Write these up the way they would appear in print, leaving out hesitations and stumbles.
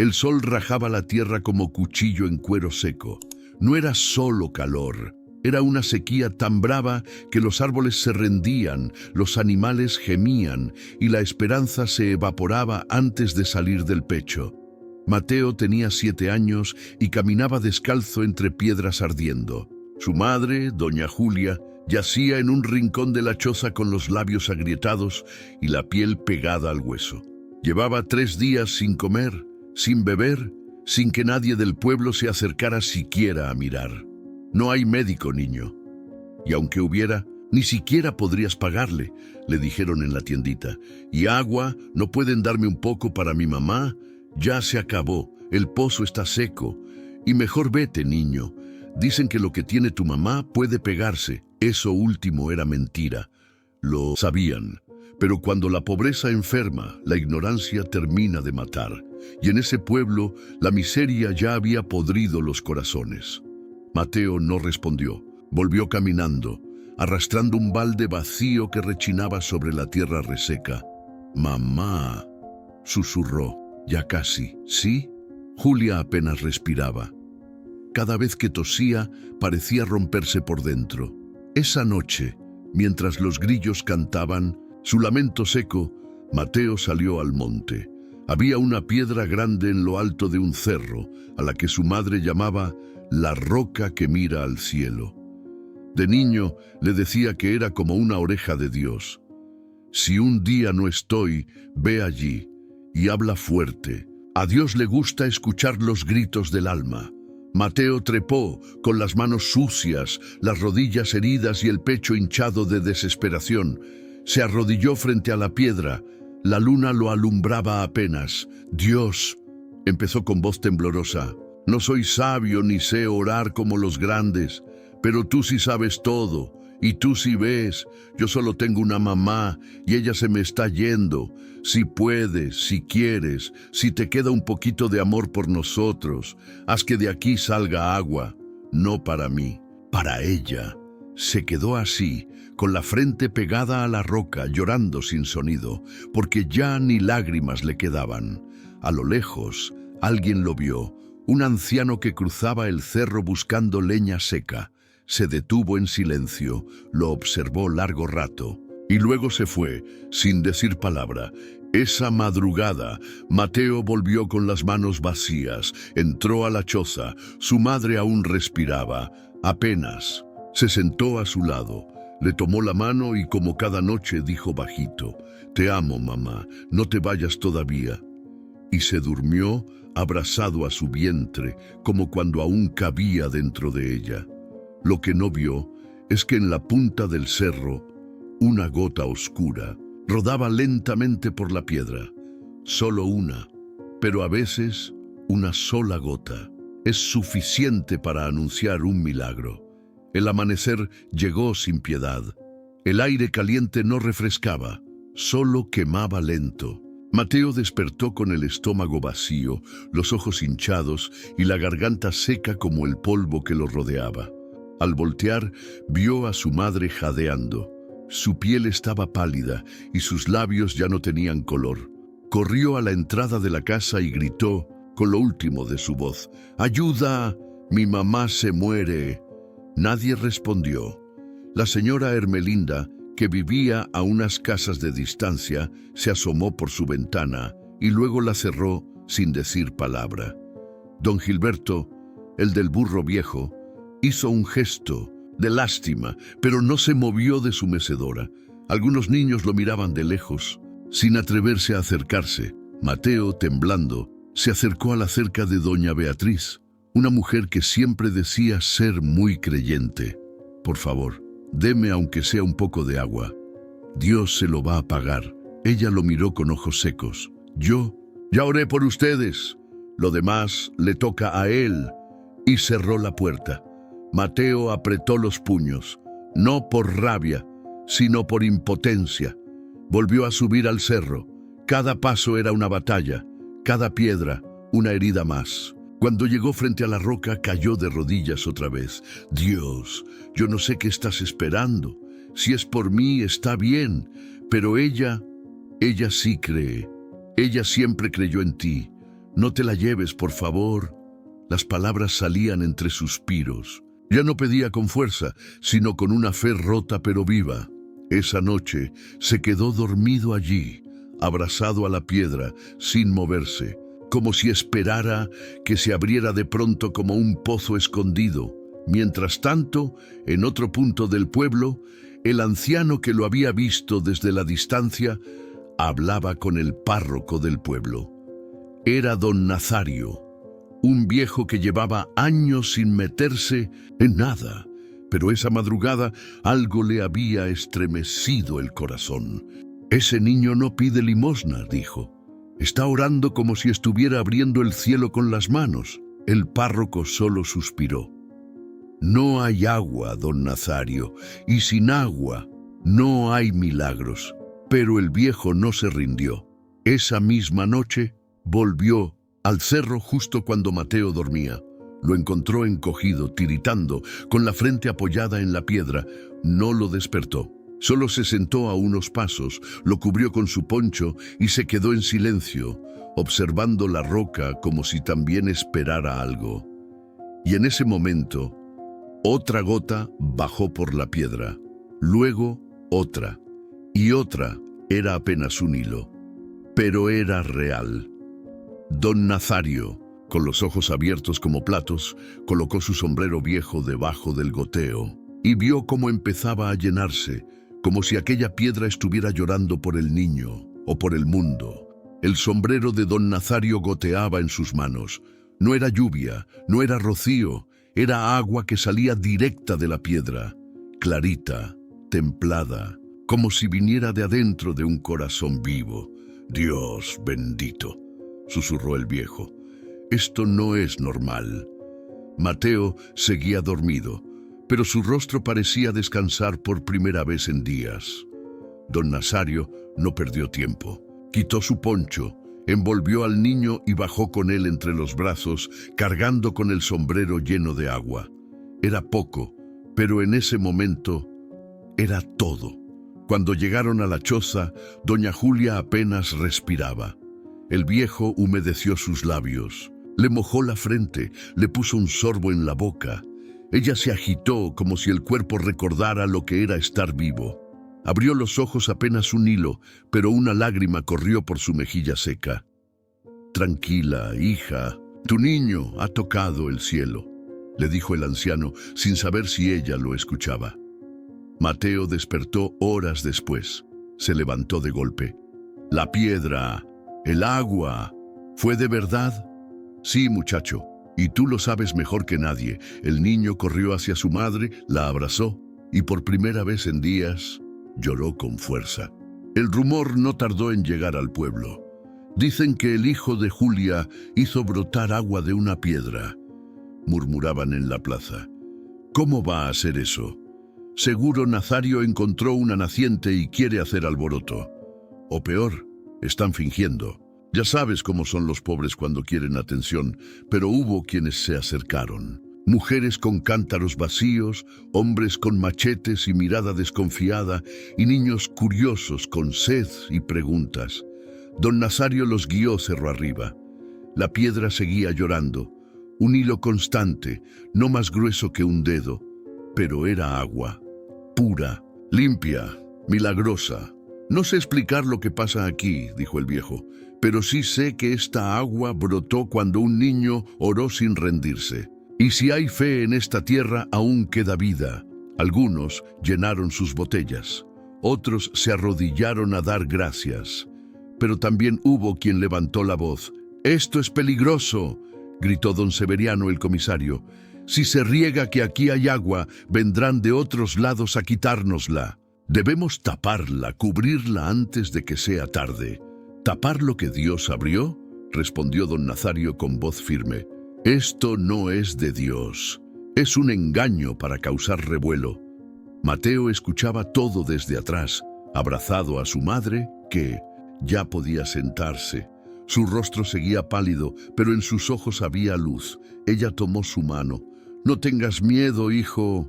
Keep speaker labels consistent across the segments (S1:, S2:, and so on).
S1: El sol rajaba la tierra como cuchillo en cuero seco. No era solo calor, era una sequía tan brava que los árboles se rendían, los animales gemían y la esperanza se evaporaba antes de salir del pecho. Mateo tenía 7 años y caminaba descalzo entre piedras ardiendo. Su madre, doña Julia, yacía en un rincón de la choza con los labios agrietados y la piel pegada al hueso. Llevaba 3 días sin comer, sin beber, sin que nadie del pueblo se acercara siquiera a mirar. No hay médico, niño. Y aunque hubiera, ni siquiera podrías pagarle, le dijeron en la tiendita. Y agua, ¿no pueden darme un poco para mi mamá? Ya se acabó, el pozo está seco. Y mejor vete, niño. Dicen que lo que tiene tu mamá puede pegarse. Eso último era mentira. Lo sabían. Pero cuando la pobreza enferma, la ignorancia termina de matar. Y en ese pueblo, la miseria ya había podrido los corazones. Mateo no respondió. Volvió caminando, arrastrando un balde vacío que rechinaba sobre la tierra reseca. «Mamá», susurró, ya casi. «¿Sí?» Julia apenas respiraba. Cada vez que tosía, parecía romperse por dentro. Esa noche, mientras los grillos cantaban su lamento seco, Mateo salió al monte. Había una piedra grande en lo alto de un cerro, a la que su madre llamaba la roca que mira al cielo. De niño le decía que era como una oreja de Dios. Si un día no estoy, ve allí y habla fuerte. A Dios le gusta escuchar los gritos del alma. Mateo trepó, con las manos sucias, las rodillas heridas y el pecho hinchado de desesperación. Se arrodilló frente a la piedra. La luna lo alumbraba apenas. «Dios», empezó con voz temblorosa, «no soy sabio ni sé orar como los grandes, pero tú sí sabes todo, y tú sí ves. Yo solo tengo una mamá, y ella se me está yendo. Si puedes, si quieres, si te queda un poquito de amor por nosotros, haz que de aquí salga agua, no para mí, para ella». Se quedó así, con la frente pegada a la roca, llorando sin sonido, porque ya ni lágrimas le quedaban. A lo lejos, alguien lo vio, un anciano que cruzaba el cerro buscando leña seca. Se detuvo en silencio, lo observó largo rato, y luego se fue, sin decir palabra. Esa madrugada, Mateo volvió con las manos vacías, entró a la choza, su madre aún respiraba, apenas. Se sentó a su lado, le tomó la mano y como cada noche dijo bajito, «Te amo, mamá, no te vayas todavía». Y se durmió abrazado a su vientre, como cuando aún cabía dentro de ella. Lo que no vio es que en la punta del cerro, una gota oscura rodaba lentamente por la piedra. Solo una, pero a veces una sola gota es suficiente para anunciar un milagro. El amanecer llegó sin piedad. El aire caliente no refrescaba, solo quemaba lento. Mateo despertó con el estómago vacío, los ojos hinchados y la garganta seca como el polvo que lo rodeaba. Al voltear, vio a su madre jadeando. Su piel estaba pálida y sus labios ya no tenían color. Corrió a la entrada de la casa y gritó, con lo último de su voz, «¡Ayuda! ¡Mi mamá se muere!». Nadie respondió. La señora Ermelinda, que vivía a unas casas de distancia, se asomó por su ventana y luego la cerró sin decir palabra. Don Gilberto, el del burro viejo, hizo un gesto de lástima, pero no se movió de su mecedora. Algunos niños lo miraban de lejos, sin atreverse a acercarse. Mateo, temblando, se acercó a la cerca de doña Beatriz, una mujer que siempre decía ser muy creyente. «Por favor, deme aunque sea un poco de agua. Dios se lo va a pagar». Ella lo miró con ojos secos. «Yo ya oré por ustedes. Lo demás le toca a él». Y cerró la puerta. Mateo apretó los puños, no por rabia, sino por impotencia. Volvió a subir al cerro. Cada paso era una batalla, cada piedra una herida más. Cuando llegó frente a la roca, cayó de rodillas otra vez. «Dios, yo no sé qué estás esperando. Si es por mí, está bien. Pero ella sí cree. Ella siempre creyó en ti. No te la lleves, por favor. Las palabras salían entre suspiros. Ya no pedía con fuerza, sino con una fe rota pero viva. Esa noche se quedó dormido allí, abrazado a la piedra, sin moverse, como si esperara que se abriera de pronto como un pozo escondido. Mientras tanto, en otro punto del pueblo, el anciano que lo había visto desde la distancia hablaba con el párroco del pueblo. Era don Nazario, un viejo que llevaba años sin meterse en nada, pero esa madrugada algo le había estremecido el corazón. Ese niño no pide limosna, dijo. Está orando como si estuviera abriendo el cielo con las manos. El párroco solo suspiró. No hay agua, don Nazario, y sin agua no hay milagros. Pero el viejo no se rindió. Esa misma noche volvió al cerro justo cuando Mateo dormía. Lo encontró encogido, tiritando, con la frente apoyada en la piedra. No lo despertó. Solo se sentó a unos pasos, lo cubrió con su poncho y se quedó en silencio, observando la roca como si también esperara algo. Y en ese momento, otra gota bajó por la piedra, luego otra, y otra. Era apenas un hilo, pero era real. Don Nazario, con los ojos abiertos como platos, colocó su sombrero viejo debajo del goteo y vio cómo empezaba a llenarse, como si aquella piedra estuviera llorando por el niño o por el mundo. El sombrero de don Nazario goteaba en sus manos. No era lluvia, no era rocío, era agua que salía directa de la piedra, clarita, templada, como si viniera de adentro de un corazón vivo. Dios bendito, susurró el viejo. Esto no es normal. Mateo seguía dormido, pero su rostro parecía descansar por primera vez en días. Don Nazario no perdió tiempo. Quitó su poncho, envolvió al niño y bajó con él entre los brazos, cargando con el sombrero lleno de agua. Era poco, pero en ese momento era todo. Cuando llegaron a la choza, doña Julia apenas respiraba. El viejo humedeció sus labios, le mojó la frente, le puso un sorbo en la boca. Ella se agitó como si el cuerpo recordara lo que era estar vivo. Abrió los ojos apenas un hilo, pero una lágrima corrió por su mejilla seca. Tranquila, hija, tu niño ha tocado el cielo, le dijo el anciano, sin saber si ella lo escuchaba. Mateo despertó horas después. Se levantó de golpe. La piedra, el agua, ¿fue de verdad? Sí, muchacho, y tú lo sabes mejor que nadie. El niño corrió hacia su madre, la abrazó, y por primera vez en días lloró con fuerza. El rumor no tardó en llegar al pueblo. Dicen que el hijo de Julia hizo brotar agua de una piedra, murmuraban en la plaza. ¿Cómo va a ser eso? Seguro Nazario encontró una naciente y quiere hacer alboroto. O peor, están fingiendo. Ya sabes cómo son los pobres cuando quieren atención, pero hubo quienes se acercaron. Mujeres con cántaros vacíos, hombres con machetes y mirada desconfiada, y niños curiosos con sed y preguntas. Don Nazario los guió cerro arriba. La piedra seguía llorando, un hilo constante, no más grueso que un dedo, pero era agua, pura, limpia, milagrosa. No sé explicar lo que pasa aquí, dijo el viejo, pero sí sé que esta agua brotó cuando un niño oró sin rendirse. Y si hay fe en esta tierra, aún queda vida. Algunos llenaron sus botellas, otros se arrodillaron a dar gracias. Pero también hubo quien levantó la voz. «¡Esto es peligroso!», gritó don Severiano el comisario. «Si se riega que aquí hay agua, vendrán de otros lados a quitárnosla. Debemos taparla, cubrirla antes de que sea tarde». «¿Tapar lo que Dios abrió?», respondió don Nazario con voz firme. «Esto no es de Dios. Es un engaño para causar revuelo». Mateo escuchaba todo desde atrás, abrazado a su madre, que ya podía sentarse. Su rostro seguía pálido, pero en sus ojos había luz. Ella tomó su mano. «No tengas miedo, hijo.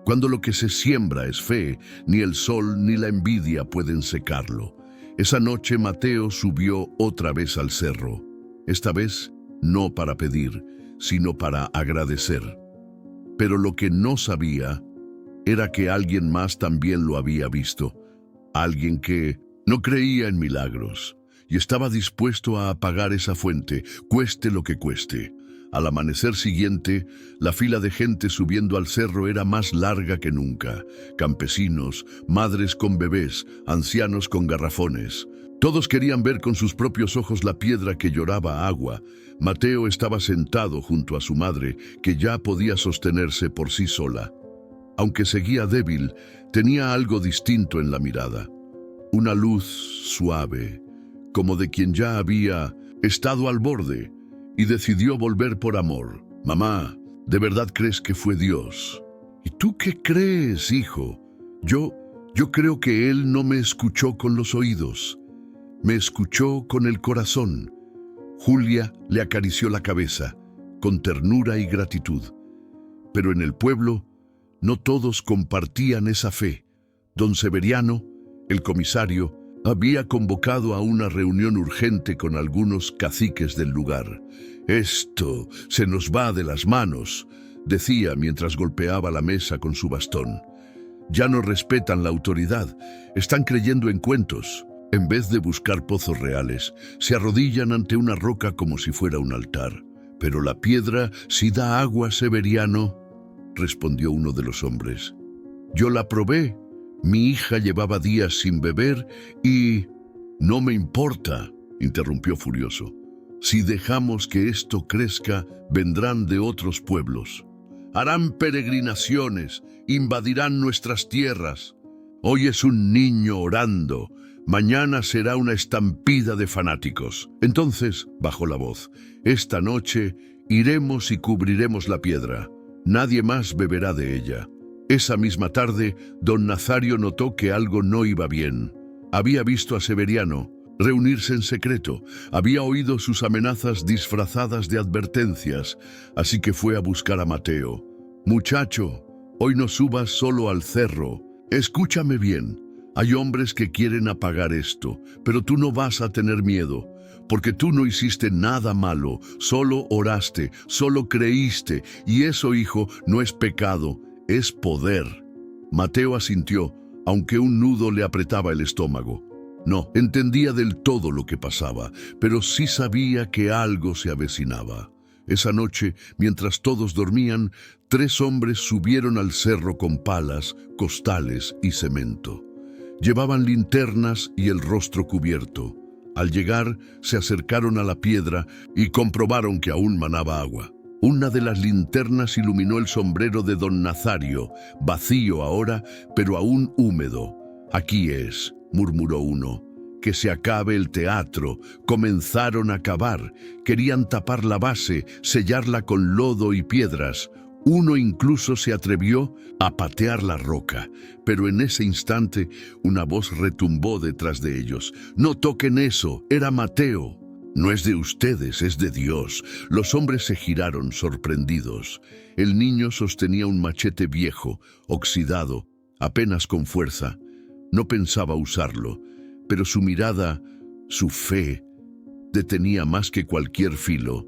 S1: Cuando lo que se siembra es fe, ni el sol ni la envidia pueden secarlo». Esa noche Mateo subió otra vez al cerro. esta vez no para pedir, sino para agradecer. Pero lo que no sabía era que alguien más también lo había visto, alguien que no creía en milagros y estaba dispuesto a apagar esa fuente, cueste lo que cueste. Al amanecer siguiente, la fila de gente subiendo al cerro era más larga que nunca. Campesinos, madres con bebés, ancianos con garrafones. Todos querían ver con sus propios ojos la piedra que lloraba agua. Mateo estaba sentado junto a su madre, que ya podía sostenerse por sí sola. Aunque seguía débil, tenía algo distinto en la mirada. Una luz suave, como de quien ya había estado al borde y decidió volver por amor. Mamá, ¿de verdad crees que fue Dios? ¿Y tú qué crees, hijo? Yo creo que Él no me escuchó con los oídos. Me escuchó con el corazón. Julia le acarició la cabeza, con ternura y gratitud. Pero en el pueblo, no todos compartían esa fe. Don Severiano, el comisario, había convocado a una reunión urgente con algunos caciques del lugar. «Esto se nos va de las manos», decía mientras golpeaba la mesa con su bastón. «Ya no respetan la autoridad, están creyendo en cuentos. En vez de buscar pozos reales, se arrodillan ante una roca como si fuera un altar. Pero la piedra sí da agua, Severiano», respondió uno de los hombres. «Yo la probé. Mi hija llevaba días sin beber y...» «No me importa», interrumpió furioso. «Si dejamos que esto crezca, vendrán de otros pueblos. Harán peregrinaciones, invadirán nuestras tierras. Hoy es un niño orando, mañana será una estampida de fanáticos». Entonces bajó la voz. «Esta noche iremos y cubriremos la piedra. Nadie más beberá de ella». Esa misma tarde, don Nazario notó que algo no iba bien. Había visto a Severiano reunirse en secreto, había oído sus amenazas disfrazadas de advertencias, así que fue a buscar a Mateo. «Muchacho, hoy no subas solo al cerro. Escúchame bien, hay hombres que quieren apagar esto, pero tú no vas a tener miedo, porque tú no hiciste nada malo, solo oraste, solo creíste, y eso, hijo, no es pecado, es poder». Mateo asintió, aunque un nudo le apretaba el estómago. No entendía del todo lo que pasaba, pero sí sabía que algo se avecinaba. Esa noche, mientras todos dormían, 3 hombres subieron al cerro con palas, costales y cemento. Llevaban linternas y el rostro cubierto. Al llegar, se acercaron a la piedra y comprobaron que aún manaba agua. Una de las linternas iluminó el sombrero de don Nazario, vacío ahora, pero aún húmedo. «Aquí es», murmuró uno. «Que se acabe el teatro». Comenzaron a cavar. Querían tapar la base, sellarla con lodo y piedras. Uno incluso se atrevió a patear la roca, pero en ese instante una voz retumbó detrás de ellos. «No toquen eso, era Mateo». «No es de ustedes, es de Dios». Los hombres se giraron sorprendidos. El niño sostenía un machete viejo, oxidado, apenas con fuerza. No pensaba usarlo, pero su mirada, su fe, detenía más que cualquier filo.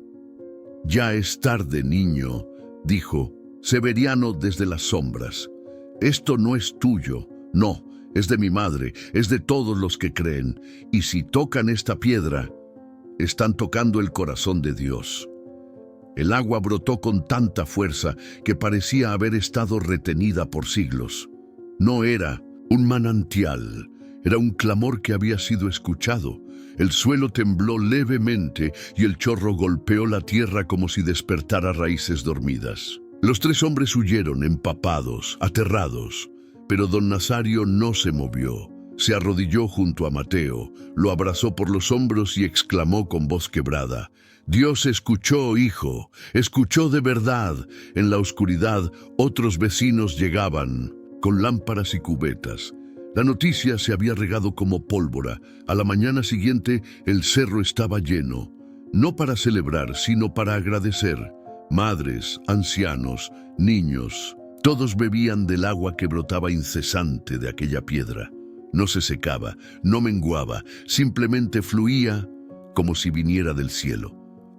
S1: «Ya es tarde, niño», dijo Severiano desde las sombras. «Esto no es tuyo, no, es de mi madre, es de todos los que creen, y si tocan esta piedra, están tocando el corazón de Dios». El agua brotó con tanta fuerza que parecía haber estado retenida por siglos. No era un manantial, era un clamor que había sido escuchado. El suelo tembló levemente y el chorro golpeó la tierra como si despertara raíces dormidas. Los 3 hombres huyeron, empapados, aterrados, pero don Nazario no se movió. Se arrodilló junto a Mateo, lo abrazó por los hombros y exclamó con voz quebrada: «Dios escuchó, hijo, escuchó de verdad». En la oscuridad, otros vecinos llegaban, con lámparas y cubetas. La noticia se había regado como pólvora. A la mañana siguiente, el cerro estaba lleno, no para celebrar, sino para agradecer. Madres, ancianos, niños, todos bebían del agua que brotaba incesante de aquella piedra. No se secaba, no menguaba, simplemente fluía como si viniera del cielo.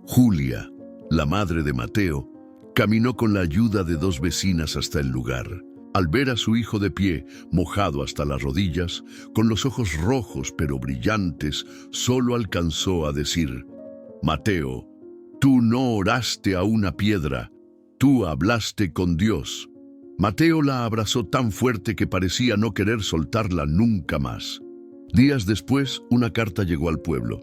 S1: Julia, la madre de Mateo, caminó con la ayuda de 2 vecinas hasta el lugar. Al ver a su hijo de pie, mojado hasta las rodillas, con los ojos rojos pero brillantes, solo alcanzó a decir: «Mateo, tú no oraste a una piedra, tú hablaste con Dios». Mateo la abrazó tan fuerte que parecía no querer soltarla nunca más. Días después, una carta llegó al pueblo.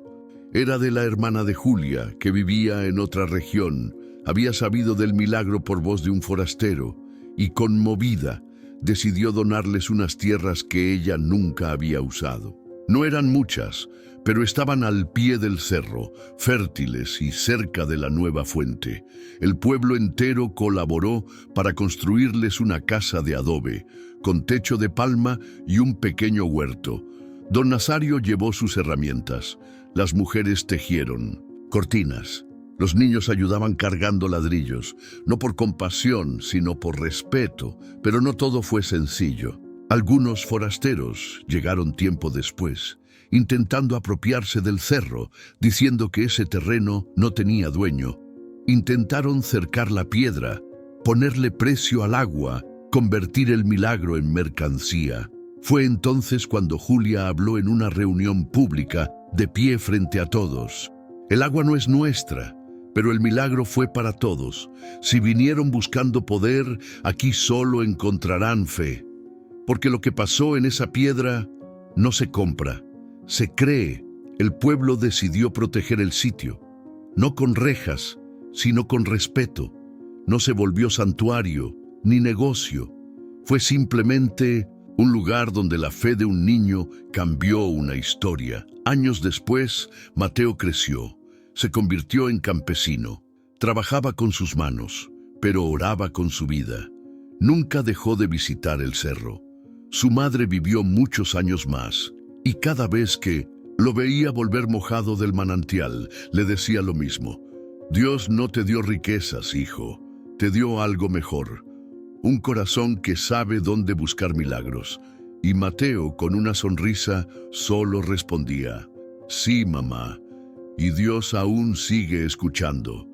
S1: Era de la hermana de Julia, que vivía en otra región. Había sabido del milagro por voz de un forastero y, conmovida, decidió donarles unas tierras que ella nunca había usado. No eran muchas, pero estaban al pie del cerro, fértiles y cerca de la nueva fuente. El pueblo entero colaboró para construirles una casa de adobe, con techo de palma y un pequeño huerto. Don Nazario llevó sus herramientas. Las mujeres tejieron cortinas. Los niños ayudaban cargando ladrillos, no por compasión, sino por respeto, pero no todo fue sencillo. Algunos forasteros llegaron tiempo después, intentando apropiarse del cerro, diciendo que ese terreno no tenía dueño. Intentaron cercar la piedra, ponerle precio al agua, convertir el milagro en mercancía. Fue entonces cuando Julia habló en una reunión pública, de pie frente a todos. El agua no es nuestra, pero el milagro fue para todos. Si vinieron buscando poder, aquí solo encontrarán fe. Porque lo que pasó en esa piedra no se compra, se cree. El pueblo decidió proteger el sitio, no con rejas, sino con respeto. No se volvió santuario ni negocio. Fue simplemente un lugar donde la fe de un niño cambió una historia. Años después, Mateo creció, se convirtió en campesino. Trabajaba con sus manos, pero oraba con su vida. Nunca dejó de visitar el cerro. Su madre vivió muchos años más, y cada vez que lo veía volver mojado del manantial, le decía lo mismo: «Dios no te dio riquezas, hijo, te dio algo mejor, un corazón que sabe dónde buscar milagros». Y Mateo, con una sonrisa, solo respondía: «Sí, mamá, y Dios aún sigue escuchando».